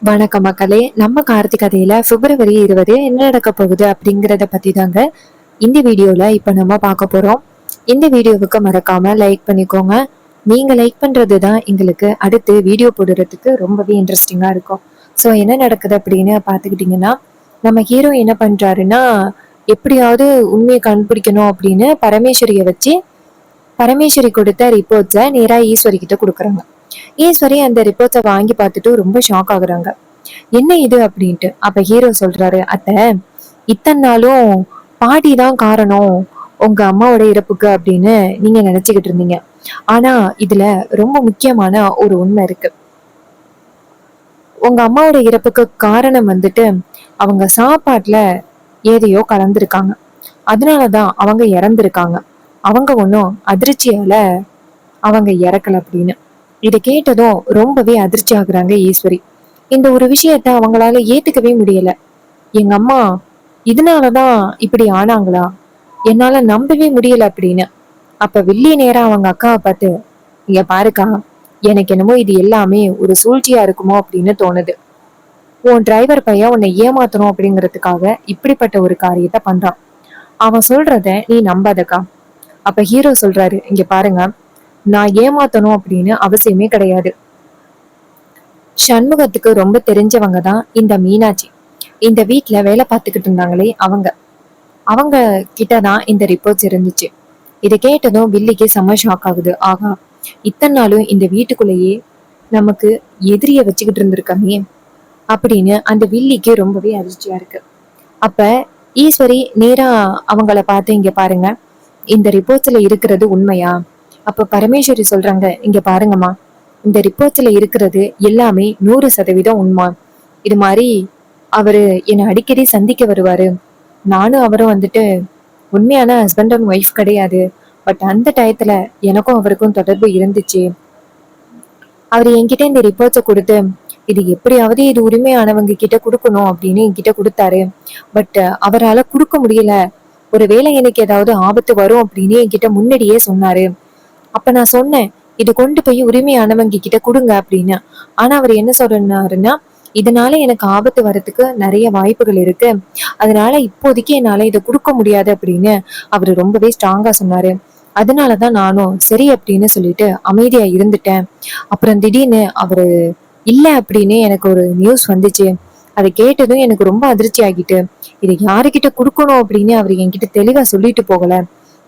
வணக்கம் மக்களே. நம்ம கார்த்திக் கதையில பிப்ரவரி 20 என்ன நடக்க போகுது அப்படிங்கறத பத்தி தாங்க இந்த வீடியோல இப்ப நம்ம பார்க்க போறோம். இந்த வீடியோவுக்கு மறக்காம லைக் பண்ணிக்கோங்க. நீங்க லைக் பண்றது தான் எங்களுக்கு அடுத்து வீடியோ போடுறதுக்கு ரொம்பவே இன்ட்ரெஸ்டிங்கா இருக்கும். ஸோ என்ன நடக்குது அப்படின்னு பார்த்துக்கிட்டிங்கன்னா, நம்ம ஹீரோ என்ன பண்றாருன்னா, எப்படியாவது உண்மையை கண்டுபிடிக்கணும் அப்படின்னு பரமேஸ்வரியை வச்சு பரமேஸ்வரி கொடுத்த ரிப்போர்ட்ஸை நேரா ஈஸ்வரி கிட்ட கொடுக்குறாங்க. ஈஸ்வரி அந்த ரிப்போர்ட்ஸை வாங்கி பார்த்துட்டு ரொம்ப ஷாக் ஆகுறாங்க. என்ன இது அப்படின்ட்டு. அப்ப ஹீரோ சொல்றாரு, அத்தை, இத்தனை நாளும் பாட்டி தான் காரணம் உங்க அம்மாவோட இறப்புக்கு அப்படின்னு நீங்க நினைச்சுக்கிட்டு இருந்தீங்க. ஆனா இதுல ரொம்ப முக்கியமான ஒரு உண்மை இருக்கு. உங்க அம்மாவோட இறப்புக்கு காரணம் வந்துட்டு அவங்க சாப்பாட்டுல ஏதையோ கலந்துருக்காங்க. அதனாலதான் அவங்க இறந்துருக்காங்க. அவங்க ஒன்றும் அதிர்ச்சியால அவங்க இறக்கல அப்படின்னு. இதை கேட்டதும் ரொம்பவே அதிர்ச்சி ஆகுறாங்க ஈஸ்வரி. இந்த ஒரு விஷயத்த அவங்களால ஏத்துக்கவே முடியல. எங்க அம்மா இதனாலதான் இப்படி ஆனாங்களா, என்னால நம்பவே முடியல அப்படின்னு. அப்ப வில்லிய நேரம் அவங்க அக்காவை பார்த்து, இங்க பாருக்கா, எனக்கு என்னமோ இது எல்லாமே ஒரு சூழ்ச்சியா இருக்குமோ அப்படின்னு தோணுது. உன் டிரைவர் பையன் உன்னை ஏமாத்தணும் அப்படிங்கிறதுக்காக இப்படிப்பட்ட ஒரு காரியத்தை பண்றான். அவன் சொல்றத நீ நம்பாதக்கா. அப்ப ஹீரோ சொல்றாரு, இங்க பாருங்க, நான் ஏமாத்தணும் அப்படின்னு அவசியமே கிடையாது. சண்முகத்துக்கு ரொம்ப தெரிஞ்சவங்க தான் இந்த மீனாட்சி. இந்த வீட்டுல வேலை பார்த்துக்கிட்டு இருந்தாங்களே அவங்க அவங்க கிட்டதான் இந்த ரிப்போர்ட்ஸ் இருந்துச்சு. இதை கேட்டதும் வில்லிக்கு செம்ம ஷாக் ஆகுது. ஆகா, இத்தனை நாளும் இந்த வீட்டுக்குள்ளேயே நமக்கு எதிரிய வச்சுக்கிட்டு இருந்திருக்கமே அப்படின்னு அந்த வில்லிக்கு ரொம்பவே அதிர்ச்சியா இருக்கு. அப்ப ஈஸ்வரி நேரா அவங்கள பார்த்து, இங்க பாருங்க, இந்த ரிப்போர்ட்ஸ்ல இருக்கிறது உண்மையா? அப்ப பரமேஸ்வரி சொல்றாங்க, இங்க பாருங்கம்மா, இந்த ரிப்போர்ட்ஸ்ல இருக்கிறது எல்லாமே 100% உண்மை. இது மாதிரி அவரு என்னை அடிக்கடி சந்திக்க வருவாரு. நானும் அவரும் வந்துட்டு உண்மையான ஹஸ்பண்ட் அண்ட் ஒய்ஃப் கிடையாது. பட் அந்த டயத்துல எனக்கும் அவருக்கும் தொடர்பு இருந்துச்சு. அவர் என்கிட்ட இந்த ரிப்போர்ட்ஸை கொடுத்து, இது எப்படியாவது இது உரிமையானவங்க கிட்ட கொடுக்கணும் அப்படின்னு என்கிட்ட கொடுத்தாரு. பட் அவரால் கொடுக்க முடியல. ஒருவேளை எனக்கு ஏதாவது ஆபத்து வரும் அப்படின்னு என்கிட்ட முன்னாடியே சொன்னாரு. அப்ப நான் சொன்னேன், இது கொண்டு போய் உரிமையானவங்க கிட்ட கொடுங்க அப்படின்னு. ஆனா அவர் என்ன சொல்றாருன்னா, இதனால எனக்கு ஆபத்து வர்றதுக்கு நிறைய வாய்ப்புகள் இருக்கு. அதனால இப்போதைக்கு என்னால இதை கொடுக்க முடியாது அப்படின்னு அவரு ரொம்பவே ஸ்ட்ராங்கா சொன்னாரு. அதனாலதான் நானும் சரி அப்படின்னு சொல்லிட்டு அமைதியா இருந்துட்டேன். அப்புறம் திடீர்னு அவரு இல்ல அப்படின்னு எனக்கு ஒரு நியூஸ் வந்துச்சு. அதை கேட்டதும் எனக்கு ரொம்ப அதிர்ச்சி ஆகிட்டு, இதை யாருக்கிட்ட கொடுக்கணும் அப்படின்னு அவர் என்கிட்ட தெளிவா சொல்லிட்டு போகல.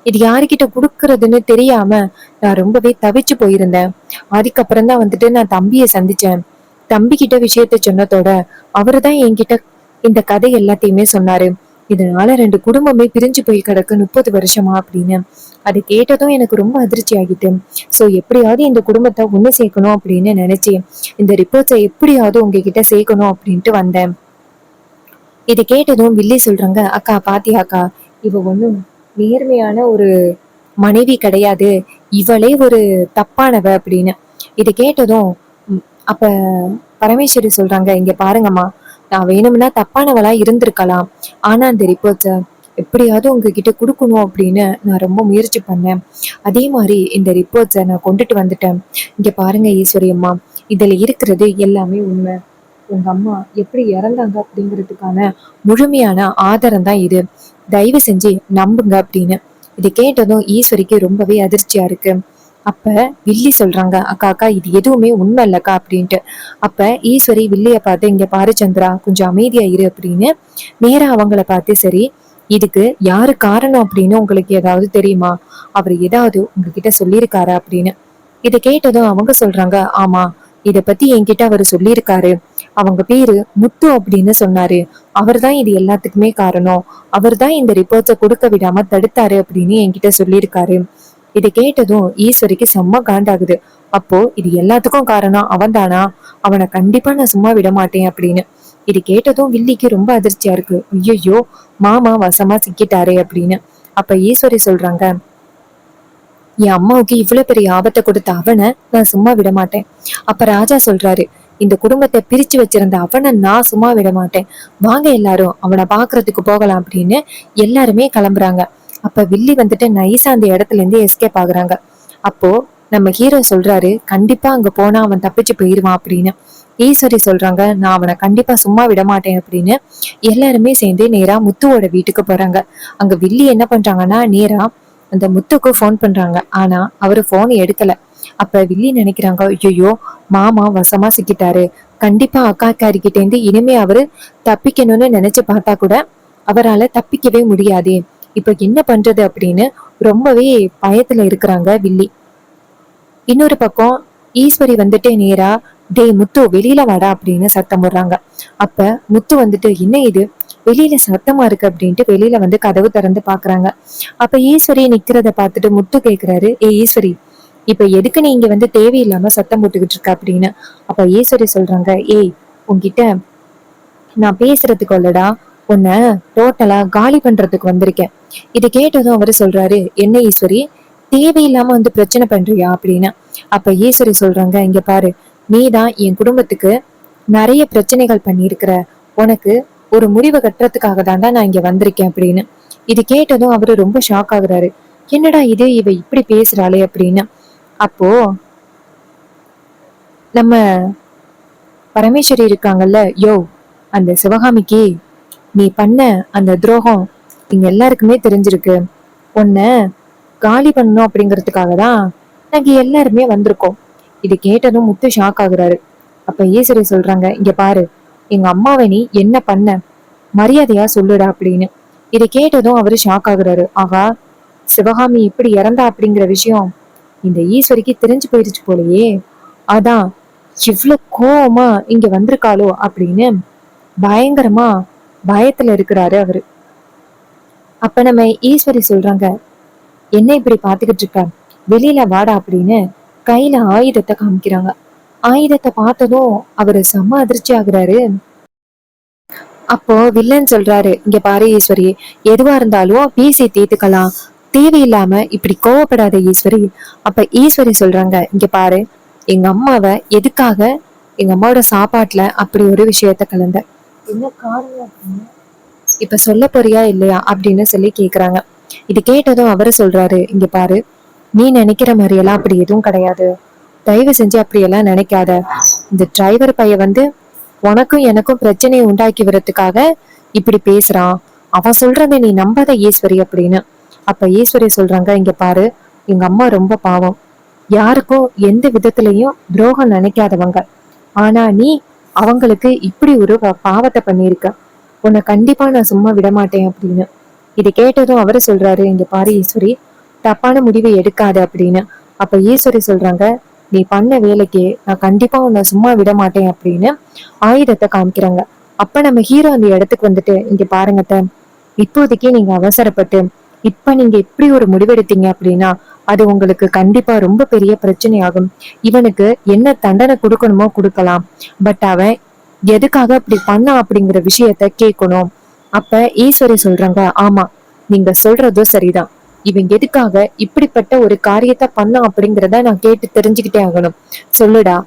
இது யாருக்கிட்ட கொடுக்கறதுன்னு தெரியாம நான் ரொம்பவே தவிச்சு போயிருந்தேன். அதுக்கப்புறம் தான் வந்துட்டு நான் தம்பியை சந்திச்சேன். தம்பி கிட்ட விஷயத்த சொன்னதோட அவருதான் என்கிட்ட இந்த கதை எல்லாத்தையுமே சொன்னாரு. இதனால 2 குடும்பமே பிரிஞ்சு போய் கிடக்கு 30 வருஷமா அப்படின்னு. அதை கேட்டதும் எனக்கு ரொம்ப அதிர்ச்சி ஆகிட்டு, சோ எப்படியாவது இந்த குடும்பத்தை ஒண்ணு சேர்க்கணும் அப்படின்னு நினைச்சேன். இந்த ரிப்போர்ட்ஸை எப்படியாவது உங்ககிட்ட சேர்க்கணும் அப்படின்ட்டு வந்தேன். இதை கேட்டதும் வில்லி சொல்றாங்க, அக்கா பாத்தியாக்கா, இவ ஒண்ணும் நேர்மையான ஒரு மனைவி கிடையாது, இவளே ஒரு தப்பானவ அப்படின்னு. இதை கேட்டதும் அப்ப பரமேஸ்வரி சொல்றாங்க, இங்க பாருங்கம்மா, நான் வேணும்னா தப்பானவளா இருந்திருக்கலாம். ஆனா அந்த ரிப்போர்ட்ஸ எப்படியாவது உங்ககிட்ட கொடுக்கணும் அப்படின்னு நான் ரொம்ப முயற்சி பண்ணேன். அதே மாதிரி இந்த ரிப்போர்ட்ஸை நான் கொண்டுட்டு வந்துட்டேன். இங்க பாருங்க ஈஸ்வரி அம்மா, இதுல இருக்கிறது எல்லாமே உண்மை. உங்க அம்மா எப்படி இறந்தாங்க அப்படிங்கிறதுக்கான முழுமையான ஆதாரம் தான் இது. தயவு செஞ்சு நம்புங்க அப்படின்னு. இதை கேட்டதும் ஈஸ்வரிக்கு ரொம்பவே அதிர்ச்சியா இருக்கு. அப்ப வில்லி சொல்றாங்க, அக்கா அக்கா, இது எதுவுமே உண்மை இல்லக்கா அப்படின்ட்டு. அப்ப ஈஸ்வரி வில்லிய பார்த்து, இங்க பாரு சந்திரா, கொஞ்சம் அமைதியா இரு அப்படின்னு நேரா அவங்கள பார்த்து, சரி, இதுக்கு யாரு காரணம் அப்படின்னு உங்களுக்கு ஏதாவது தெரியுமா? அவர் ஏதாவது உங்ககிட்ட சொல்லியிருக்காரா அப்படின்னு. இதை கேட்டதும் அவங்க சொல்றாங்க, ஆமா, இத பத்தி என்கிட்ட அவர் சொல்லியிருக்காரு. அவங்க பேரு முத்து அப்படின்னு சொன்னாரு. அவர் தான் இது எல்லாத்துக்குமே காரணம். அவர் தான் இந்த ரிப்போர்ட்ஸை கொடுக்க விடாம தடுத்தாரு அப்படின்னு என்கிட்ட சொல்லியிருக்காரு. இதை கேட்டதும் ஈஸ்வரிக்கு செம்ம காண்டாகுது. அப்போ இது எல்லாத்துக்கும் காரணம் அவன் தானா? அவனை கண்டிப்பா நான் சும்மா விட மாட்டேன் அப்படின்னு. இது கேட்டதும் வில்லிக்கு ரொம்ப அதிர்ச்சியா இருக்கு. ஐயோ, மாமா வசமா சிக்கிட்டாரே அப்படின்னு. அப்ப ஈஸ்வரி சொல்றாங்க, என் அம்மாவுக்கு இவ்வளவு பெரிய ஆபத்தை கொடுத்த அவனை நான் சும்மா விட மாட்டேன். அப்ப ராஜா சொல்றாரு, இந்த குடும்பத்தை பிரிச்சு வச்சிருந்த அவனை நான் சும்மா விட மாட்டேன். வாங்க எல்லாரும் அவனை பாக்குறதுக்கு போகலாம் அப்படின்னு எல்லாருமே கிளம்புறாங்க. அப்ப வில்லி வந்துட்டு நைஸா அந்த இடத்துல இருந்து எஸ்கேப் ஆகுறாங்க. அப்போ நம்ம ஹீரோ சொல்றாரு, கண்டிப்பா அங்க போனா அவன் தப்பிச்சு போயிருவான் அப்படின்னு. ஈஸ்வரி சொல்றாங்க, நான் அவனை கண்டிப்பா சும்மா விட மாட்டேன் அப்படின்னு. எல்லாருமே சேர்ந்து நேரா முத்துவோட வீட்டுக்கு போறாங்க. அங்க வில்லி என்ன பண்றாங்கன்னா, நேரா அந்த முத்துக்கு ஃபோன் பண்றாங்க. ஆனா அவரு போன் எடுக்கல. அப்ப வில்லி நினைக்கிறாங்க, ஐயோ மாமா வசமா சிக்கிட்டாரு. கண்டிப்பா அக்காக்காரிக்கிட்ட இருந்து இனிமே அவரு தப்பிக்கணும்னு நினைச்சு பார்த்தா கூட அவரால தப்பிக்கவே முடியாதே. இப்ப என்ன பண்றது அப்படின்னு ரொம்பவே பயத்துல இருக்கிறாங்க வில்லி. இன்னொரு பக்கம் ஈஸ்வரி வந்துட்டு நேரா, டேய் முத்து வெளியில வாடா அப்படின்னு சத்தம் போடுறாங்க. அப்ப முத்து வந்துட்டு, என்ன இது வெளியில சத்தமா இருக்கு அப்படின்ட்டு வெளியில வந்து கதவு திறந்து பாக்குறாங்க. அப்ப ஈஸ்வரி நிக்கிறத பார்த்துட்டு முத்து கேக்குறாரு, ஏ ஈஸ்வரி, இப்ப எதுக்கு நீ இங்க வந்து தேவையில்லாம சத்தம் போட்டுக்கிட்டு இருக்க அப்படின்னு. அப்ப ஈஸ்வரி சொல்றாங்க, ஏய் உன்கிட்ட நான் பேசுறதுக்கு இல்லடா, உன்னை டோட்டலா காலி பண்றதுக்கு வந்திருக்கேன். இதை கேட்டதும் அவரு சொல்றாரு, என்ன ஈஸ்வரி, தேவையில்லாம வந்து பிரச்சனை பண்றியா அப்படின்னு. அப்ப ஈஸ்வரி சொல்றாங்க, இங்க பாரு, நீதான் என் குடும்பத்துக்கு நிறைய பிரச்சனைகள் பண்ணியிருக்கிற, உனக்கு ஒரு முடிவு கட்டுறதுக்காக தாண்டா நான் இங்க வந்திருக்கேன் அப்படின்னு. இது கேட்டதும் அவரு ரொம்ப ஷாக் ஆகுறாரு. என்னடா இது, இவ இப்படி பேசுறாளே அப்படின்னு. அப்போ நம்ம பரமேஸ்வரி இருக்காங்கல்ல, யோ அந்த சிவகாமிக்கு நீ பண்ண அந்த துரோகம் இங்க எல்லாருக்குமே தெரிஞ்சிருக்கு. உன்னை காலி பண்ணணும் அப்படிங்கிறதுக்காக தான் நாங்க எல்லாருமே வந்திருக்கோம். இது கேட்டதும் முத்து ஷாக் ஆகுறாரு. அப்ப ஈஸ்வரி சொல்றாங்க, இங்க பாரு, எங்க அம்மாவை நீ என்ன பண்ண மரியாதையா சொல்லுடா அப்படின்னு. இதை கேட்டதும் அவரு ஷாக் ஆகுறாரு. ஆகா, சிவகாமி இப்படி இறந்தா அப்படிங்கிற விஷயம் இந்த ஈஸ்வரிக்கு தெரிஞ்சு போயிடுச்சு போலயே. அதான் இவ்வளவு கோவமா இங்க வந்திருக்காளோ அப்படின்னு பயங்கரமா பயத்துல இருக்கிறாரு அவரு. அப்ப நம்ம ஈஸ்வரி சொல்றாங்க, என்ன இப்படி பாத்துக்கிட்டு இருக்க, வெளியில வாடா அப்படின்னு கையில ஆயுதத்தை காமிக்கிறாங்க. ஆயுதத்தை பார்த்ததும் அவரு செம்ம அதிர்ச்சி ஆகுறாரு. அப்போ வில்லன் சொல்றாரு, இங்க பாரு ஈஸ்வரி, எதுவா இருந்தாலும் பேசி தீர்த்துக்கலாம், தேவையில்லாம இப்படி கோவப்படாத ஈஸ்வரி. அப்ப ஈஸ்வரி சொல்றாங்க, இங்க பாரு, எங்க அம்மாவை எதுக்காக எங்க அம்மாவோட சாப்பாட்டுல அப்படி ஒரு விஷயத்த கலந்த, என்ன காரணம் அப்படின்னு இப்ப சொல்ல போறியா இல்லையா அப்படின்னு சொல்லி கேக்குறாங்க. இது கேட்டதும் அவரு சொல்றாரு, இங்க பாரு, நீ நினைக்கிற மாதிரி எல்லாம் அப்படி எதுவும் கிடையாது. தயவு செஞ்சு அப்படியெல்லாம் நினைக்காத. இந்த டிரைவர் பையன் வந்து உனக்கும் எனக்கும் பிரச்சனையை உண்டாக்கி வரதுக்காக இப்படி பேசுறான். அவன் சொல்றதை நீ நம்பாத ஈஸ்வரி அப்படின்னு. அப்ப ஈஸ்வரி சொல்றாங்க, இங்க பாரு, எங்க அம்மா ரொம்ப பாவம், யாருக்கும் எந்த விதத்திலையும் துரோகம் நினைக்காதவங்க. ஆனா நீ அவங்களுக்கு இப்படி ஒரு பாவத்தை பண்ணியிருக்க. உன்னை கண்டிப்பா நான் சும்மா விட மாட்டேன் அப்படின்னு. இதை கேட்டதும் அவரு சொல்றாரு, இங்க பாரு ஈஸ்வரி, தப்பான முடிவை எடுக்காத அப்படின்னு. அப்ப ஈஸ்வரி சொல்றாங்க, நீ பண்ண வேலைக்கு நான் கண்டிப்பா உன்னை சும்மா விட மாட்டேன் அப்படின்னு ஆயுதத்தை காமிக்கிறாங்க. அப்ப நம்ம ஹீரோ அந்த இடத்துக்கு வந்துட்டு, இங்க பாருங்க இப்போதைக்கு நீங்க அவசரப்பட்டு இப்ப நீங்க இப்படி ஒரு முடிவெடுத்தீங்க அப்படின்னா அது உங்களுக்கு கண்டிப்பா ரொம்ப பெரிய பிரச்சனை ஆகும். இவனுக்கு என்ன தண்டனை கொடுக்கணுமோ கொடுக்கலாம். பட் அவன் எதுக்காக அப்படி பண்ணா அப்படிங்கிற விஷயத்த கேட்கணும். அப்ப ஈஸ்வரி சொல்றாங்க, ஆமா நீங்க சொல்றதும் சரிதான். இவன் எதுக்காக இப்படிப்பட்ட ஒரு காரியத்தை பண்ணா அப்படிங்கிறத நான் கேட்டு தெரிஞ்சுக்கிட்டே ஆகணும். சொல்லுடா,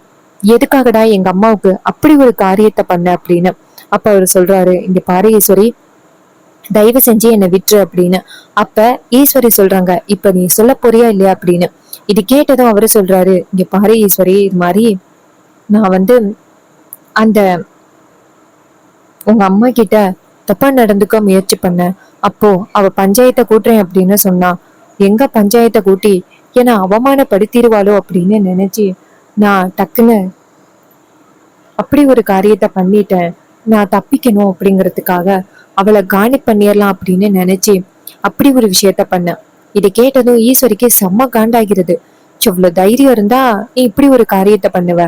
எதுக்காகடா எங்க அம்மாவுக்கு அப்படி ஒரு காரியத்தை பண்ண அப்படின்னு. அப்ப அவரு சொல்றாரு, இங்க பாரு ஈஸ்வரி, தயவு செஞ்சு என்னை விட்டுரு அப்படின்னு. அப்ப ஈஸ்வரி சொல்றாங்க, இப்ப நீ சொல்ல போறியா இல்லையா அப்படின்னு. இது கேட்டதும் அவரு சொல்றாரு, இங்க பாரு ஈஸ்வரி, இது மாதிரி நான் வந்து அந்த உங்க அம்மா கிட்ட தப்பா நடந்துக்க முயற்சி பண்ண. அப்போ அவ பஞ்சாயத்தை கூட்டுறேன் அப்படின்னு சொன்னா, எங்க பஞ்சாயத்தை கூட்டி என்னை அவமானப்படுத்திடுவாளோ அப்படின்னு நினைச்சு நான் டக்குன்னு அப்படி ஒரு காரியத்தை பண்ணிட்டேன். நான் தப்பிக்கணும் அப்படிங்கிறதுக்காக அவளை காலி பண்ணிடலாம் அப்படின்னு நினைச்சு அப்படி ஒரு விஷயத்த பண்ணேன். இதை கேட்டதும் ஈஸ்வரிக்கு செம்ம காண்டாகிறது. இவ்வளவு தைரியம் இருந்தா நீ இப்படி ஒரு காரியத்தை பண்ணுவ,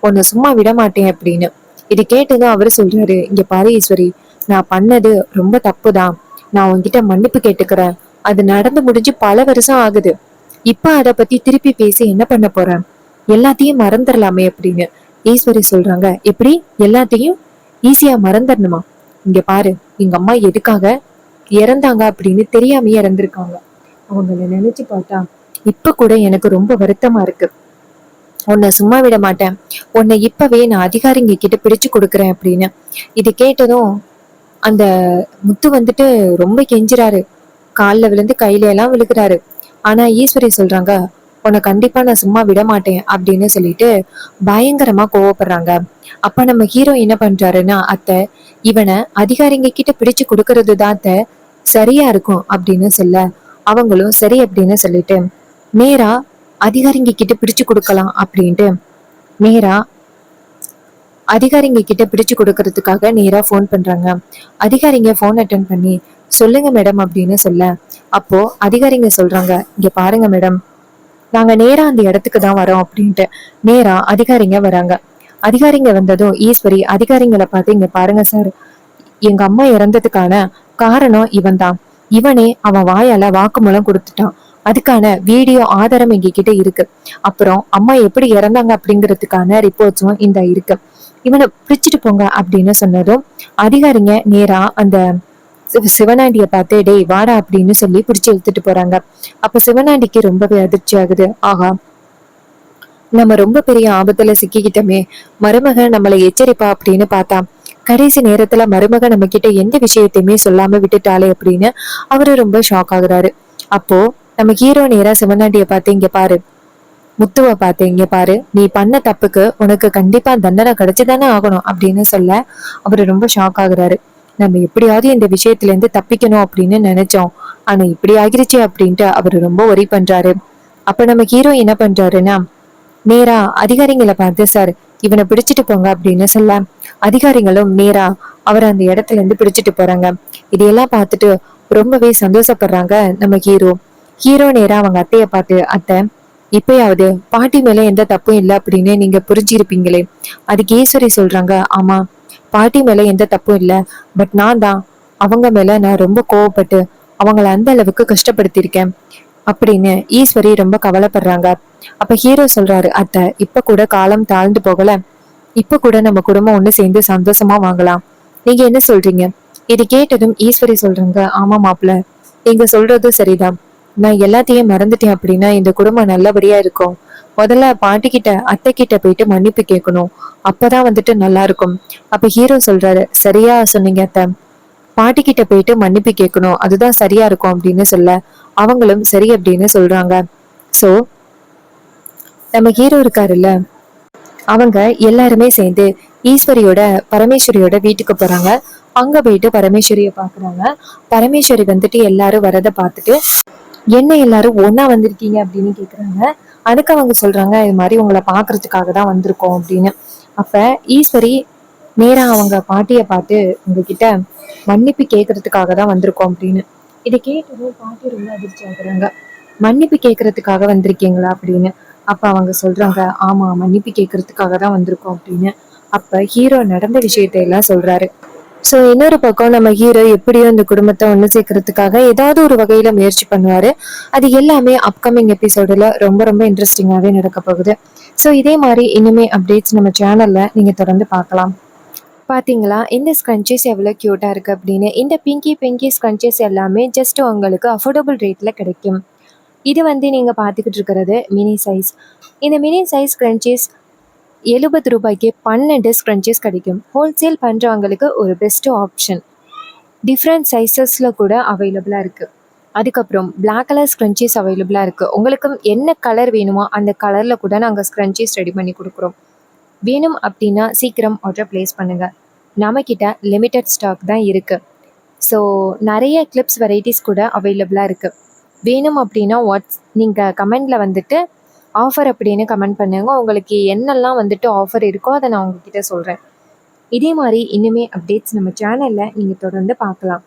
உன்னை சும்மா விட மாட்டேன் அப்படின்னு. இது கேட்டதும் அவரு சொல்றாரு, இங்க பாரு ஈஸ்வரி, நான் பண்ணது ரொம்ப தப்புதான். நான் உன்கிட்ட மன்னிப்பு கேட்டுக்கிறேன். அது நடந்து முடிஞ்சு பல வருஷம் ஆகுது. இப்ப அத பத்தி திருப்பி பேசி என்ன பண்ண போறேன், எல்லாத்தையும் மறந்துடலாமே அப்படின்னு. ஈஸ்வரி சொல்றாங்க, எப்படி எல்லாத்தையும் ஈஸியா மறந்துடணுமா? இங்க பாரு, எங்க அம்மா எதுக்காக இறந்தாங்க அப்படின்னு தெரியாமயே இறந்திருக்காங்க. அவங்கள நினைச்சு பார்த்தா இப்ப கூட எனக்கு ரொம்ப வருத்தமா இருக்கு. உன்னை சும்மா விட மாட்டேன். உன்னை இப்பவே நான் அதிகாரிங்க கிட்ட பிடிச்சு கொடுக்குறேன் அப்படின்னு. இது கேட்டதும் அந்த முத்து வந்துட்டு ரொம்ப கெஞ்சுறாரு. கால்ல விழுந்து கையில எல்லாம் விழுகிறாரு. ஆனா ஈஸ்வரி சொல்றாங்க, உன்னை கண்டிப்பா நான் சும்மா விட மாட்டேன் அப்படின்னு சொல்லிட்டு பயங்கரமா கோவப்படுறாங்க. அப்ப நம்ம ஹீரோ என்ன பண்றாருன்னா, அத்தை இவனை அதிகாரிங்க கிட்ட பிடிச்சு கொடுக்கறது தான் அத்தை சரியா இருக்கும் அப்படின்னு சொல்ல, அவங்களும் சரி அப்படின்னு சொல்லிட்டு நேரா அதிகாரிங்க கிட்ட பிடிச்சு கொடுக்கலாம் அப்படின்ட்டு நேரா அதிகாரிங்க கிட்ட பிடிச்சு கொடுக்கறதுக்காக நேரா ஃபோன் பண்றாங்க. அதிகாரிங்க ஃபோன் அட்டன் பண்ணி சொல்லுங்க மேடம் அப்படின்னு சொல்ல, அப்போ அதிகாரிங்க சொல்றாங்க, இங்க பாருங்க மேடம், நாங்க நேரா அந்த இடத்துக்கு தான் வரோம் அப்படின்ட்டு நேரா அதிகாரிங்க வராங்க. அதிகாரிங்க வந்ததும் ஈஸ்வரி அதிகாரிங்களை பார்த்து, இங்க பாருங்க சார், எங்க அம்மா இறந்ததுக்கான காரணம் இவன் தான். இவனே அவன் வாயால வாக்குமூலம் கொடுத்துட்டான். அதுக்கான வீடியோ ஆதாரம் எங்க கிட்ட இருக்கு. அப்புறம் அம்மா எப்படி இறந்தாங்க அப்படிங்கிறதுக்கான ரிப்போர்ட்ஸும் இந்த இருக்கு. இவனை பிடிச்சிட்டு போங்க அப்படின்னு சொன்னதும் அதிகாரிங்க நேரா அந்த சிவனாண்டிய பார்த்து, டேய் வாடா அப்படின்னு சொல்லி பிடிச்சு இழுத்துட்டு போறாங்க. அப்ப சிவனாண்டிக்கு ரொம்பவே அதிர்ச்சி ஆகுது. ஆகா, நம்ம ரொம்ப பெரிய ஆபத்துல சிக்கிக்கிட்டோமே, மருமக நம்மளை எச்சரிப்பா அப்படின்னு பார்த்தா கடைசி நேரத்துல மருமக நம்ம கிட்ட எந்த விஷயத்தையுமே சொல்லாம விட்டுட்டாலே அப்படின்னு அவரு ரொம்ப ஷாக் ஆகுறாரு. அப்போ நம்ம ஹீரோ நேரா சிவனாண்டிய பார்த்து, இங்க பாரு, முத்துவை பார்த்து, இங்க பாரு, நீ பண்ண தப்புக்கு உனக்கு கண்டிப்பா தண்டனை கிடைச்சுதானே ஆகணும் அப்படின்னு சொல்ல அவரு ரொம்ப ஷாக் ஆகுறாரு. நம்ம எப்படியாவது இந்த விஷயத்துல இருந்து தப்பிக்கணும் அப்படின்னு நினைச்சோம், ஆனா இப்படி ஆகிருச்சு அப்படின்ட்டு அவரு ரொம்ப ஒரி பண்றாரு. அப்ப நம்ம ஹீரோ என்ன பண்றாருன்னா, நேரா அதிகாரிங்களை பார்த்து, சார் இவனை பிடிச்சிட்டு போங்க அப்படின்னு சொல்ல, அதிகாரிகளும் நேரா அவர் அந்த இடத்துல இருந்து பிடிச்சிட்டு போறாங்க. இதையெல்லாம் பார்த்துட்டு ரொம்பவே சந்தோஷப்படுறாங்க நம்ம ஹீரோ. ஹீரோ நேரா அவங்க அத்தைய பார்த்து, அத்தை இப்பயாவது பாட்டி மேல எந்த தப்பும் இல்லை அப்படின்னு நீங்க புரிஞ்சிருப்பீங்களே. அதுக்கு ஈஸ்வரி சொல்றாங்க, ஆமா பாட்டி மேல எந்த தப்பும் இல்லை, பட் நான் தான் அவங்க மேல நான் ரொம்ப கோவப்பட்டு அவங்கள அந்த அளவுக்கு கஷ்டப்படுத்தியிருக்கேன் அப்படின்னு ஈஸ்வரி ரொம்ப கவலைப்படுறாங்க. அப்ப ஹீரோ சொல்றாரு, அத்தை இப்ப கூட காலம் தாழ்ந்து போகல, இப்ப கூட நம்ம குடும்பம் ஒண்ணு சேர்ந்து சந்தோஷமா வாங்கலாம். நீங்க என்ன சொல்றீங்க? இது கேட்டதும் ஈஸ்வரி சொல்றாங்க, ஆமா மாப்பிள்ள, நீங்க சொல்றதும் சரிதான். நான் எல்லாத்தையும் மறந்துட்டேன் அப்படின்னா இந்த குடும்பம் நல்லபடியா இருக்கும். முதல்ல பாட்டி கிட்ட அத்தை கிட்ட போயிட்டு மன்னிப்பு கேட்கணும், அப்பதான் வந்துட்டு நல்லா இருக்கும். அப்ப ஹீரோ சொல்றாரு, சரியா சொன்னீங்க அத்தை, பாட்டி கிட்ட போயிட்டு மன்னிப்பு கேட்கணும், அதுதான் சரியா இருக்கும் அப்படின்னு சொல்ல அவங்களும் சரி அப்படின்னு சொல்றாங்க. சோ நம்ம ஹீரோ இருக்காருல்ல, அவங்க எல்லாருமே சேர்ந்து ஈஸ்வரியோட பரமேஸ்வரியோட வீட்டுக்கு போறாங்க. அங்க போயிட்டு பரமேஸ்வரிய பாக்குறாங்க. பரமேஸ்வரி வந்துட்டு எல்லாரும் வரத பார்த்துட்டு, என்ன எல்லாரும் ஒண்ணா வந்திருக்கீங்க அப்படின்னு கேக்குறாங்க. அதுக்கு அவங்க சொல்றாங்க, இது மாதிரி உங்களை பாக்குறதுக்காக தான் வந்திருக்கோம் அப்படின்னு. அப்ப ஈஸ்வரி நேரா அவங்க பாட்டிய பார்த்து, உங்ககிட்ட மன்னிப்பு கேட்கறதுக்காக தான் வந்திருக்கோம் அப்படின்னு. இதை கேட்டதும் பாட்டி ரொம்ப அதிர்ச்சி ஆகுறாங்க. மன்னிப்பு கேட்கறதுக்காக வந்திருக்கீங்களா அப்படின்னு. அப்ப அவங்க சொல்றாங்க, ஆமா மன்னிப்பு கேட்கறதுக்காக தான் வந்திருக்கோம் அப்படின்னு. அப்ப ஹீரோ நடந்த விஷயத்தை எல்லாம் சொல்றாரு. சோ இன்னொரு பக்கம் நம்ம ஹீரோ எப்படியோ இந்த குடும்பத்தை ஒண்ணு சேர்க்கறதுக்காக ஏதாவது ஒரு வகையில முயற்சி பண்ணுவாரு. அது எல்லாமே அப்கமிங் எபிசோடுல ரொம்ப ரொம்ப இன்ட்ரெஸ்டிங்காவே நடக்க போகுது. சோ இதே மாதிரி இனிமே அப்டேட்ஸ் நம்ம சேனல்ல நீங்க தொடர்ந்து பார்க்கலாம். பாத்தீங்களா இந்த ஸ்க்ரன்ச்சஸ் எவ்வளோ க்யூட்டா இருக்கு அப்படின்னு. இந்த பிங்கி பிங்கி ஸ்க்ரன்ச்சஸ் எல்லாமே ஜஸ்ட் உங்களுக்கு அஃபோர்டபுள் ரேட்ல கிடைக்கும். இது வந்து நீங்க பார்த்துக்கிட்டு இருக்கிறது மினி சைஸ். இந்த மினி சைஸ் ஸ்க்ரன்ச்சீஸ் ரூபாய்க்கு 12 ஸ்க்ரன்ச்சீஸ் கிடைக்கும். ஹோல்சேல் பண்ணுறவங்களுக்கு ஒரு பெஸ்ட் ஆப்ஷன். டிஃப்ரெண்ட் சைஸஸில் கூட அவைலபிளாக இருக்குது. அதுக்கப்புறம் பிளாக் கலர் ஸ்க்ரன்ச்சீஸ் அவைலபிளாக இருக்குது. உங்களுக்கு என்ன கலர் வேணுமோ அந்த கலரில் கூட நாங்கள் ஸ்க்ரன்ச்சீஸ் ரெடி பண்ணி கொடுக்குறோம். வேணும் அப்படின்னா சீக்கிரம் ஆர்டர் ப்ளேஸ் பண்ணுங்கள். நம்மக்கிட்ட லிமிட்டட் ஸ்டாக் தான் இருக்குது. ஸோ நிறைய கிளிப்ஸ் வெரைட்டிஸ் கூட அவைலபிளாக இருக்குது. வேணும் அப்படின்னா நீங்கள் கமெண்டில் வந்துட்டு ஆஃபர் அப்படின்னு கமெண்ட் பண்ணுங்க. உங்களுக்கு என்னெல்லாம் வந்துட்டு ஆஃபர் இருக்கோ அதை நான் உங்ககிட்ட சொல்கிறேன். இதே மாதிரி இன்னுமே அப்டேட்ஸ் நம்ம சேனலில் நீங்கள் தொடர்ந்து பார்க்கலாம்.